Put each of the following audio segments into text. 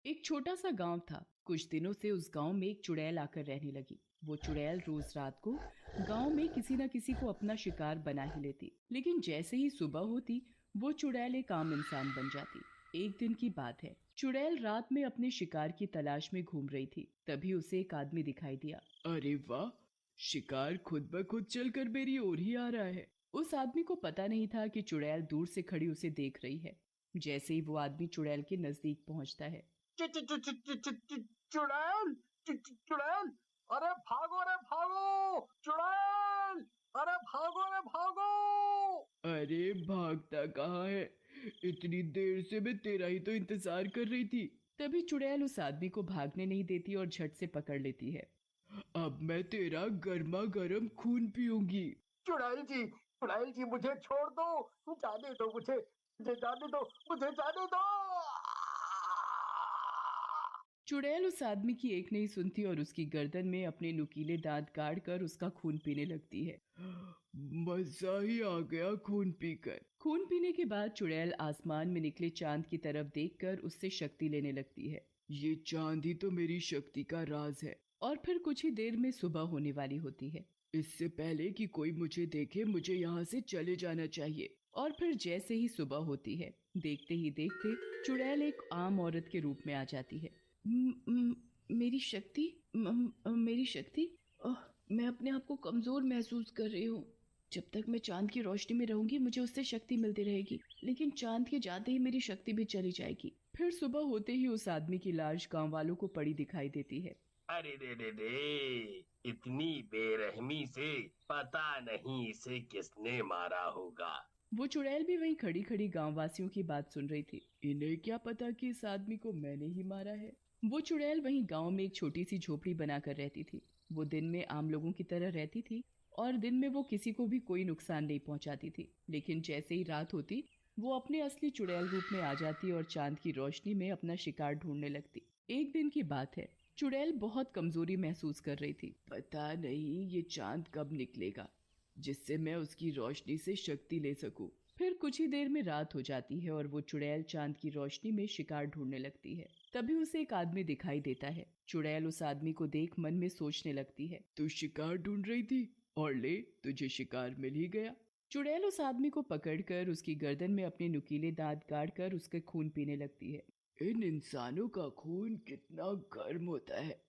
एक छोटा सा गांव था। कुछ दिनों से उस गांव में एक चुड़ैल आकर रहने लगी। वो चुड़ैल रोज रात को गांव में किसी न किसी को अपना शिकार बना ही लेती, लेकिन जैसे ही सुबह होती वो चुड़ैल एक आम इंसान बन जाती। एक दिन की बात है, चुड़ैल रात में अपने शिकार की तलाश में घूम रही थी। तभी उसे एक आदमी दिखाई दिया। अरे वाह, शिकार खुद ब खुद चलकर मेरी ओर ही आ रहा है। उस आदमी को पता नहीं था कि चुड़ैल दूर से खड़ी उसे देख रही है। जैसे ही वो आदमी चुड़ैल के नजदीक पहुंचता है, चुड़ैल, चुड़ैल, अरे भागो रे भागो, चुड़ैल, अरे भागो रे भागो। अरे भागता कहाँ है? इतनी देर से मैं तेरा ही तो इंतजार कर रही थी। तभी चुड़ैल उस आदमी को भागने नहीं देती और झट से पकड़ लेती है। अब मैं तेरा गर्मा गर्म खून पीऊंगी। चुड़ैल जी मुझे छोड़ दो, जाने दो मुझे जाने दो, मुझे जाने दो। चुड़ैल उस आदमी की एक नहीं सुनती और उसकी गर्दन में अपने नुकीले दांत गाड़ कर उसका खून पीने लगती है। मजा ही आ गया खून पीकर। खून पीने के बाद चुड़ैल आसमान में निकले चांद की तरफ देखकर उससे शक्ति लेने लगती है। ये चांद ही तो मेरी शक्ति का राज है। और फिर कुछ ही देर में सुबह होने वाली होती है। इससे पहले कि कोई मुझे देखे, मुझे यहाँ से चले जाना चाहिए। और फिर जैसे ही सुबह होती है, देखते ही देखते चुड़ैल एक आम औरत के रूप में आ जाती है। "म- म- मेरी शक्ति, मेरी शक्ति, मैं अपने आप को कमजोर महसूस कर रही हूँ। जब तक मैं चांद की रोशनी में रहूंगी मुझे उससे शक्ति मिलती रहेगी, लेकिन चांद के जाते ही मेरी शक्ति भी चली जाएगी। फिर सुबह होते ही उस आदमी की लाश गांव वालों को पड़ी दिखाई देती है। अरे रे, इतनी बेरहमी से पता नहीं इसे किसने मारा होगा। वो चुड़ैल भी वहीं खड़ी खड़ी गांव वासियों की बात सुन रही थी। इन्हें क्या पता कि इस आदमी को मैंने ही मारा है। वो चुड़ैल वहीं गांव में एक छोटी सी झोपड़ी बनाकर रहती थी। वो दिन में आम लोगों की तरह रहती थी और दिन में वो किसी को भी कोई नुकसान नहीं पहुंचाती थी, लेकिन जैसे ही रात होती वो अपने असली चुड़ैल रूप में आ जाती और चांद की रोशनी में अपना शिकार ढूंढने लगती। एक दिन की बात है, चुड़ैल बहुत कमजोरी महसूस कर रही थी। पता नहीं ये चांद कब निकलेगा जिससे मैं उसकी रोशनी से शक्ति ले सकूं। फिर कुछ ही देर में रात हो जाती है और वो चुड़ैल चांद की रोशनी में शिकार ढूंढने लगती है। तभी उसे एक आदमी दिखाई देता है। चुड़ैल उस आदमी को देख मन में सोचने लगती है। तू शिकार ढूंढ रही थी और ले, तुझे शिकार मिल ही गया। चुड़ैल उस आदमी को पकड़कर उसकी गर्दन में अपने नुकीले दांत गाड़कर उसके खून पीने लगती है। इन इंसानों का खून कितना गर्म होता है।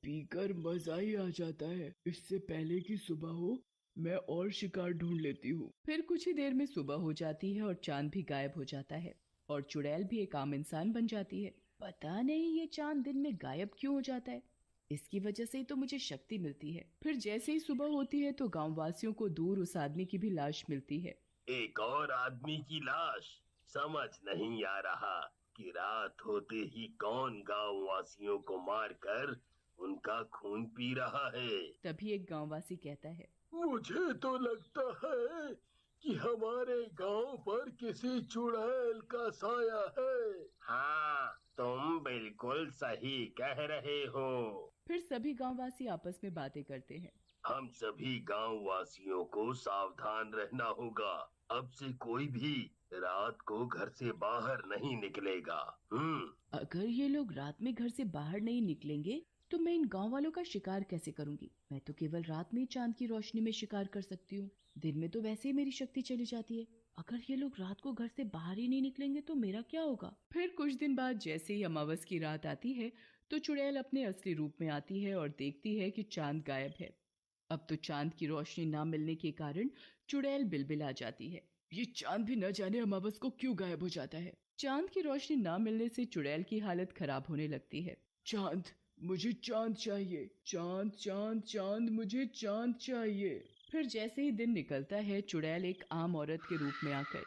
पीकर मजा ही आ जाता है। इससे पहले कि सुबह हो मैं और शिकार ढूंढ लेती हूँ। फिर कुछ ही देर में सुबह हो जाती है और चांद भी गायब हो जाता है और चुड़ैल भी एक आम इंसान बन जाती है। पता नहीं ये चांद दिन में गायब क्यों हो जाता है, इसकी वजह से ही तो मुझे शक्ति मिलती है। फिर जैसे ही सुबह होती है तो गांव वासियों को दूर उस आदमी की भी लाश मिलती है। एक और आदमी की लाश। समझ नहीं आ रहा कि रात होते ही कौन गांव वासियों को मारकर उनका खून पी रहा है। तभी एक गांववासी कहता है। मुझे तो लगता है कि हमारे गांव पर किसी चुड़ैल का साया है। हाँ, तुम बिल्कुल सही कह रहे हो। फिर सभी गांववासी आपस में बातें करते हैं। हम सभी गांव वासियों को सावधान रहना होगा। अब से कोई भी रात को घर से बाहर नहीं निकलेगा। अगर ये लोग रात में घर से बाहर नहीं निकलेंगे तो मैं इन गांव वालों का शिकार कैसे करूंगी? मैं तो केवल रात में ही चांद की रोशनी में शिकार कर सकती हूँ। दिन में तो वैसे ही मेरी शक्ति चली जाती है। अगर ये लोग रात को घर से बाहर ही नहीं निकलेंगे तो मेरा क्या होगा? फिर कुछ दिन बाद जैसे ही अमावस की रात आती है तो चुड़ैल अपने असली रूप में आती है और देखती है कि चांद गायब है। अब तो चांद की रोशनी ना मिलने के कारण चुड़ैल बिलबिला जाती है। ये चांद भी न जाने अमावस को क्यों गायब हो जाता है। चांद की रोशनी ना मिलने से चुड़ैल की हालत खराब होने लगती है। चांद, मुझे चांद चाहिए। चांद चांद चांद, मुझे चांद चाहिए। फिर जैसे ही दिन निकलता है चुड़ैल एक आम औरत के रूप में आकर,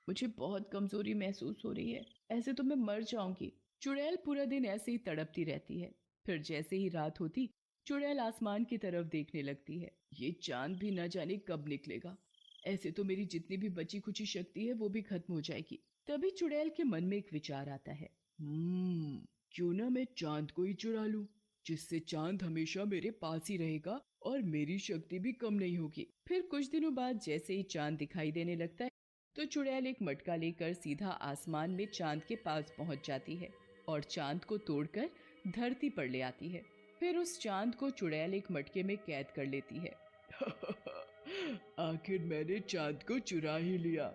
मुझे बहुत कमजोरी महसूस हो रही है, ऐसे तो मैं मर जाऊंगी। चुड़ैल पूरा दिन ऐसे ही तड़पती रहती है। फिर जैसे ही रात होती चुड़ैल आसमान की तरफ देखने लगती है। ये चांद भी न जाने कब निकलेगा। ऐसे तो मेरी जितनी भी बची खुची शक्ति है वो भी खत्म हो जाएगी। तभी चुड़ैल के मन में एक विचार आता है। क्यों ना मैं चांद को ही चुरा लूं, जिससे चांद हमेशा मेरे पास ही रहेगा और मेरी शक्ति भी कम नहीं होगी। फिर कुछ दिनों बाद जैसे ही चांद दिखाई देने लगता है तो चुड़ैल एक मटका लेकर सीधा आसमान में चांद के पास पहुंच जाती है और चांद को तोड़कर धरती पर ले आती है। फिर उस चांद को चुड़ैल एक मटके में कैद कर लेती है। आखिर मैंने चांद को चुरा ही लिया।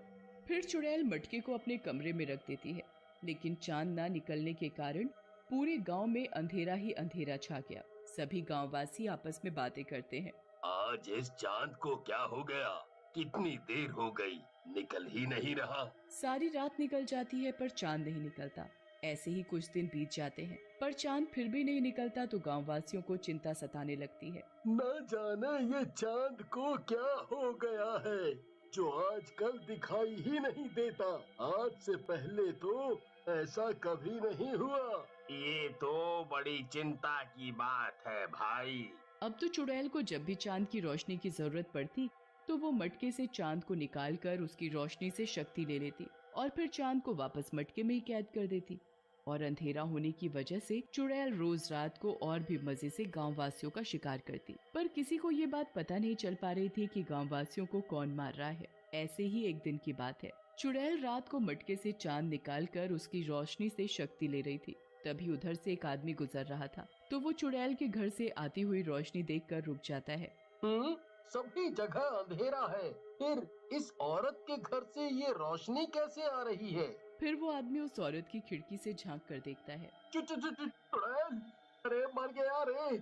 फिर चुड़ैल मटके को अपने कमरे में रख देती है, लेकिन चांद ना निकलने के कारण पूरे गांव में अंधेरा ही अंधेरा छा गया। सभी गांववासी आपस में बातें करते हैं। आज इस चांद को क्या हो गया? कितनी देर हो गई, निकल ही नहीं रहा। सारी रात निकल जाती है पर चांद नहीं निकलता। ऐसे ही कुछ दिन बीत जाते हैं पर चांद फिर भी नहीं निकलता तो गांववासियों को चिंता सताने लगती है। न जाने ये चांद को क्या हो गया है जो आजकल दिखाई ही नहीं देता। आज से पहले तो ऐसा कभी नहीं हुआ। ये तो बड़ी चिंता की बात है भाई। अब तो चुड़ैल को जब भी चांद की रोशनी की जरूरत पड़ती तो वो मटके से चांद को निकालकर उसकी रोशनी से शक्ति ले लेती और फिर चांद को वापस मटके में ही कैद कर देती। और अंधेरा होने की वजह से चुड़ैल रोज रात को और भी मजे से गांव वासियों का शिकार करती, पर किसी को ये बात पता नहीं चल पा रही थी कि गांव वासियों को कौन मार रहा है। ऐसे ही एक दिन की बात है, चुड़ैल रात को मटके से चांद निकालकर उसकी रोशनी से शक्ति ले रही थी। तभी उधर से एक आदमी गुजर रहा था तो वो चुड़ैल के घर से आती हुई रोशनी देखकर रुक जाता है। सभी जगह अंधेरा है, फिर इस औरत के घर से ये रोशनी कैसे आ रही है? फिर वो आदमी उस औरत की खिड़की से झांक कर देखता है। चुड़ैल, अरे मर गया रे,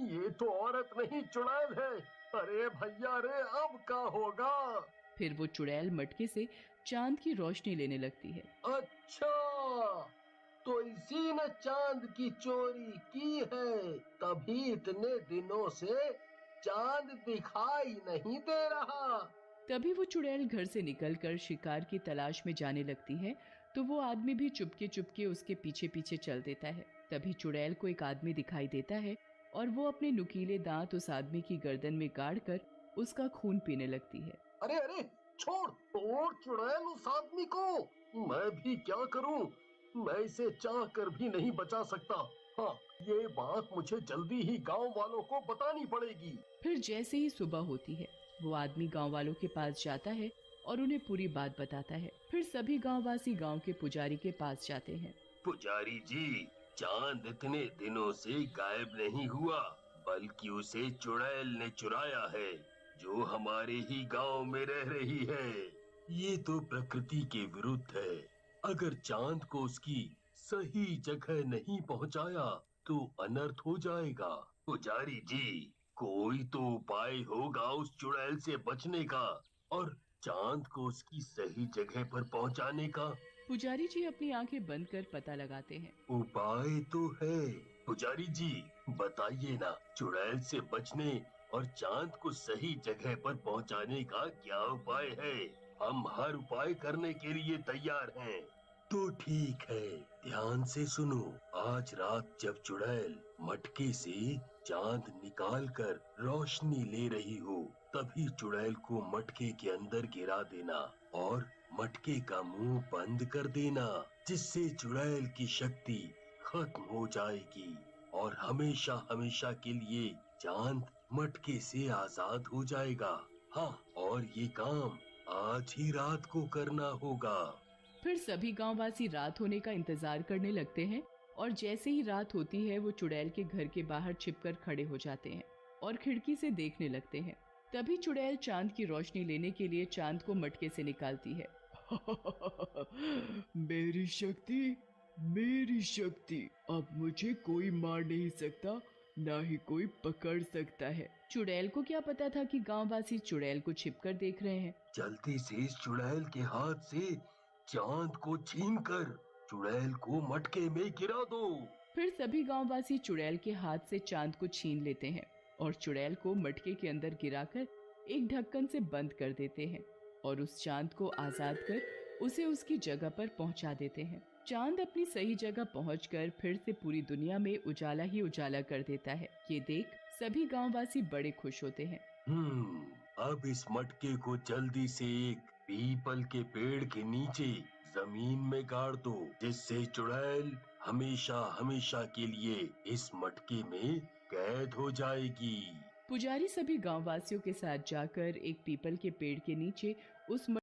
ये तो औरत नहीं चुड़ैल है। अरे भैया रे, अब क्या होगा? फिर वो चुड़ैल मटके से चांद की रोशनी लेने लगती है। अच्छा, तो इसी ने चांद की चोरी की है, तभी इतने दिनों से चांद दिखाई नहीं दे रहा। तभी वो चुड़ैल घर से निकलकर शिकार की तलाश में जाने लगती है तो वो आदमी भी चुपके चुपके उसके पीछे पीछे चल देता है। तभी चुड़ैल को एक आदमी दिखाई देता है और वो अपने नुकीले दांत उस आदमी की गर्दन में गाड़कर उसका खून पीने लगती है। अरे अरे, छोड़ तोड़ चुड़ैल उस आदमी को। मैं भी क्या करूं? मैं इसे चाह कर भी नहीं बचा सकता। हाँ, ये बात मुझे जल्दी ही गांव वालों को बतानी पड़ेगी। फिर जैसे ही सुबह होती है वो आदमी गांव वालों के पास जाता है और उन्हें पूरी बात बताता है। फिर सभी गांववासी गांव के पुजारी के पास जाते हैं। पुजारी जी, चांद इतने दिनों से गायब नहीं हुआ, बल्कि उसे चुड़ैल ने चुराया है, जो हमारे ही गांव में रह रही है। ये तो प्रकृति के विरुद्ध है। अगर चांद को उसकी सही जगह नहीं पहुंचाया तो अनर्थ हो जाएगा। पुजारी जी, कोई तो उपाय होगा उस चुड़ैल से बचने का और चांद को उसकी सही जगह पर पहुंचाने का। पुजारी जी अपनी आंखें बंद कर पता लगाते हैं। उपाय तो है। पुजारी जी, बताइए ना, चुड़ैल से बचने और चांद को सही जगह पर पहुंचाने का क्या उपाय है? हम हर उपाय करने के लिए तैयार हैं। तो ठीक है, ध्यान से सुनो। आज रात जब चुड़ैल मटके से चांद निकाल कर रोशनी ले रही हो, तभी चुड़ैल को मटके के अंदर गिरा देना और मटके का मुंह बंद कर देना, जिससे चुड़ैल की शक्ति खत्म हो जाएगी और हमेशा हमेशा के लिए चांद मटके से आजाद हो जाएगा। हाँ, और ये काम आज ही रात को करना होगा। फिर सभी गांववासी रात होने का इंतजार करने लगते हैं और जैसे ही रात होती है वो चुड़ैल के घर के बाहर छिपकर खड़े हो जाते हैं और खिड़की से देखने लगते हैं। तभी चुड़ैल चांद की रोशनी लेने के लिए चांद को मटके से निकालती है। मेरी शक्ति, मेरी शक्ति, अब मुझे कोई मार नहीं सकता, ना ही कोई पकड़ सकता है। चुड़ैल को क्या पता था कि गांववासी चुड़ैल को छिपकर देख रहे हैं। जल्दी से इस चुड़ैल के हाथ से चांद को छीनकर चुड़ैल को मटके में गिरा दो। फिर सभी गांववासी चुड़ैल के हाथ से चांद को छीन लेते हैं और चुड़ैल को मटके के अंदर गिराकर एक ढक्कन से बंद कर देते हैं और उस चांद को आजाद कर उसे उसकी जगह पर पहुंचा देते हैं। चांद अपनी सही जगह पहुंचकर फिर से पूरी दुनिया में उजाला ही उजाला कर देता है। ये देख सभी गांववासी बड़े खुश होते हैं। अब इस मटके को जल्दी से एक पीपल के पेड़ के नीचे जमीन में गाड़ दो, जिससे चुड़ैल हमेशा हमेशा के लिए इस मटके में कैद हो जाएगी। पुजारी सभी गांववासियों के साथ जाकर एक पीपल के पेड़ के नीचे उस